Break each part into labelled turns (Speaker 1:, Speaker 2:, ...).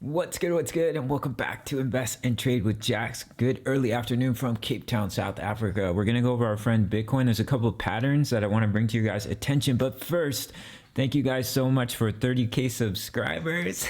Speaker 1: What's good, and welcome back to Invest and Trade with Jax. Good early afternoon from Cape Town, South Africa. We're going to go over our friend Bitcoin. There's a couple of patterns that I want to bring to you guys' attention, but first, thank you guys so much for 30K subscribers.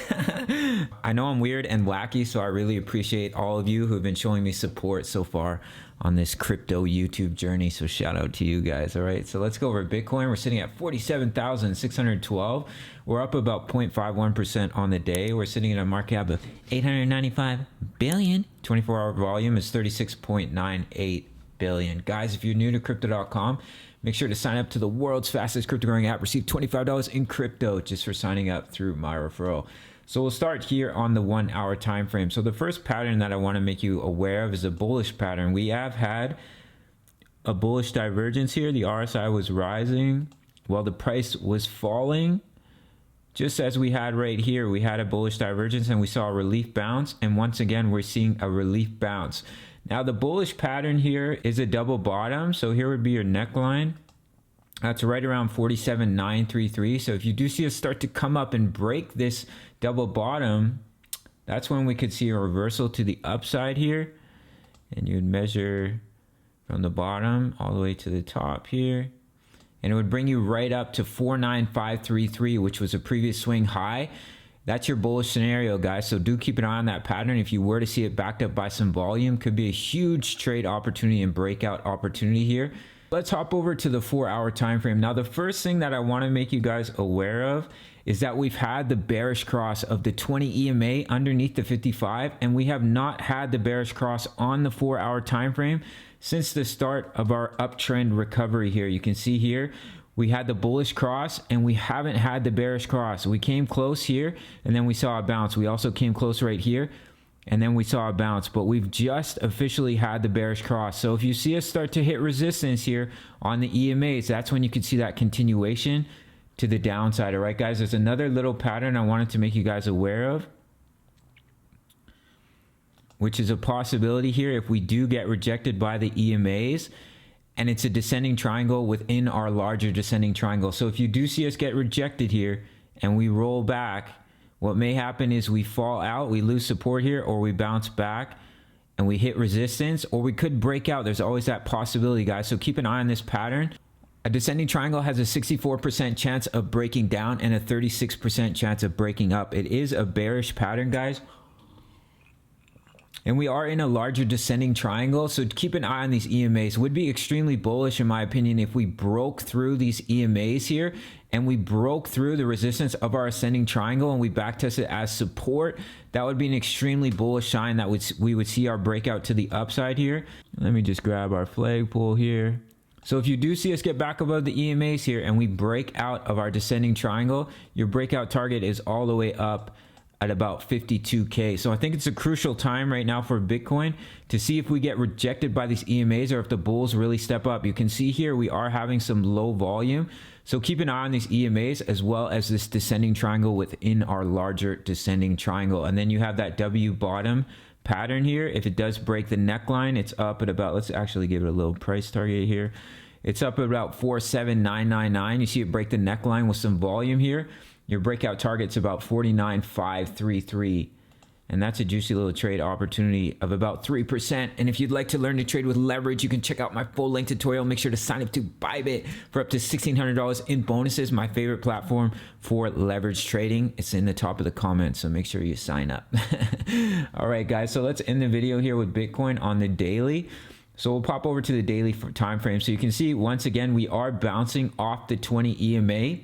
Speaker 1: I know I'm weird and wacky, so I really appreciate all of you who have been showing me support so far on this crypto YouTube journey. So shout out to you guys. All right, so let's go over Bitcoin. We're sitting at 47,612. We're up about 0.51% on the day. We're sitting at a market cap of 895 billion. 24-hour volume is 36.98 billion. Guys, if you're new to crypto.com, make sure to sign up to the world's fastest crypto growing app. Receive $25 in crypto just for signing up through my referral. So we'll start here on the 1 hour time frame. So the first pattern that I want to make you aware of is a bullish pattern. We have had a bullish divergence here. The RSI was rising while the price was falling. Just as we had right here, we had a bullish divergence and we saw a relief bounce. And once again, we're seeing a relief bounce. Now the bullish pattern here is a double bottom. So here would be your neckline. That's right around 47,933. So if you do see us start to come up and break this double bottom, that's when we could see a reversal to the upside here. And you'd measure from the bottom all the way to the top here. And it would bring you right up to 49533, which was a previous swing high. That's your bullish scenario, guys. So do keep an eye on that pattern. If you were to see it backed up by some volume, could be a huge trade opportunity and breakout opportunity here. Let's hop over to the 4 hour time frame. Now, the first thing that I want to make you guys aware of is that we've had the bearish cross of the 20 EMA underneath the 55, and we have not had the bearish cross on the 4 hour time frame since the start of our uptrend recovery here. You can see here we had the bullish cross and we haven't had the bearish cross. We came close here and then we saw a bounce. We also came close right here and then we saw a bounce, but we've just officially had the bearish cross. So if you see us start to hit resistance here on the EMAs, that's when you can see that continuation to the downside. All right, guys, there's another little pattern I wanted to make you guys aware of, which is a possibility here if we do get rejected by the EMAs, and it's a descending triangle within our larger descending triangle. So if you do see us get rejected here and we roll back, what may happen is we fall out, we lose support here, or we bounce back and we hit resistance, or we could break out. There's always that possibility, guys. So keep an eye on this pattern. A descending triangle has a 64% chance of breaking down and a 36% chance of breaking up. It is a bearish pattern, guys. And we are in a larger descending triangle, so keep an eye on these EMAs. Would be extremely bullish, in my opinion, if we broke through these EMAs here and we broke through the resistance of our ascending triangle and we backtested as support. That would be an extremely bullish sign that we would see our breakout to the upside here. Let me just grab our flagpole here. So if you do see us get back above the EMAs here and we break out of our descending triangle, your breakout target is all the way up at about 52K. So I think it's a crucial time right now for Bitcoin to see if we get rejected by these EMAs or if the bulls really step up. You can see here we are having some low volume. So keep an eye on these EMAs as well as this descending triangle within our larger descending triangle. And then you have that W bottom pattern here. If it does break the neckline, it's up at about, let's actually give it a little price target here. It's up at about 47999. You see it break the neckline with some volume here. Your breakout target's about 49,533. And that's a juicy little trade opportunity of about 3%. And if you'd like to learn to trade with leverage, you can check out my full length tutorial. Make sure to sign up to Bybit for up to $1,600 in bonuses. My favorite platform for leverage trading. It's in the top of the comments, so make sure you sign up. All right, guys, so let's end the video here with Bitcoin on the daily. So we'll pop over to the daily time frame. So you can see, once again, we are bouncing off the 20 EMA,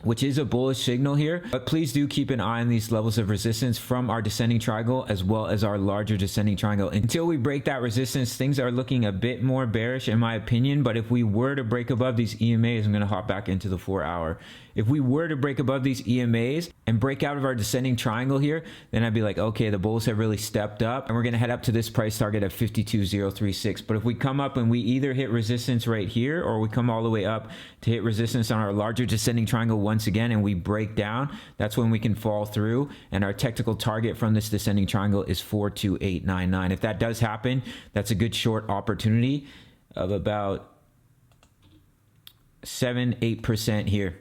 Speaker 1: which is a bullish signal here, but please do keep an eye on these levels of resistance from our descending triangle as well as our larger descending triangle. Until we break that resistance, things are looking a bit more bearish in my opinion, but if we were to break above these EMAs, I'm going to hop back into the 4 hour. If we were to break above these EMAs and break out of our descending triangle here, then I'd be like, okay, the bulls have really stepped up and we're going to head up to this price target of 52,036. But if we come up and we either hit resistance right here or we come all the way up to hit resistance on our larger descending triangle once again and we break down, that's when we can fall through, and our technical target from this descending triangle is 42899. If that does happen, that's a good short opportunity of about 7-8% here.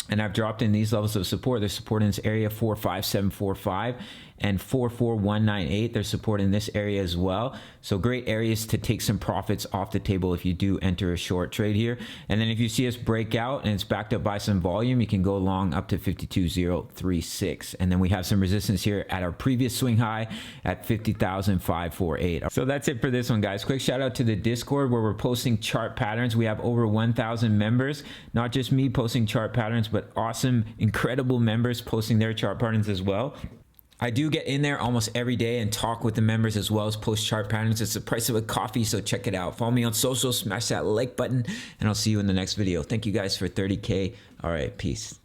Speaker 1: And I've dropped in these levels of support. There's support in this area 45745 and 44198. There's support in this area as well. So great areas to take some profits off the table if you do enter a short trade here. And then if you see us break out and it's backed up by some volume, you can go long up to 52036. And then we have some resistance here at our previous swing high at 50,548. So that's it for this one, guys. Quick shout out to the Discord where we're posting chart patterns. We have over 1,000 members, not just me posting chart patterns, but awesome, incredible members posting their chart patterns as well. I do get in there almost every day and talk with the members as well as post chart patterns. It's the price of a coffee, so check it out. Follow me on social, smash that like button, and I'll see you in the next video. Thank you guys for 30K. All right, peace.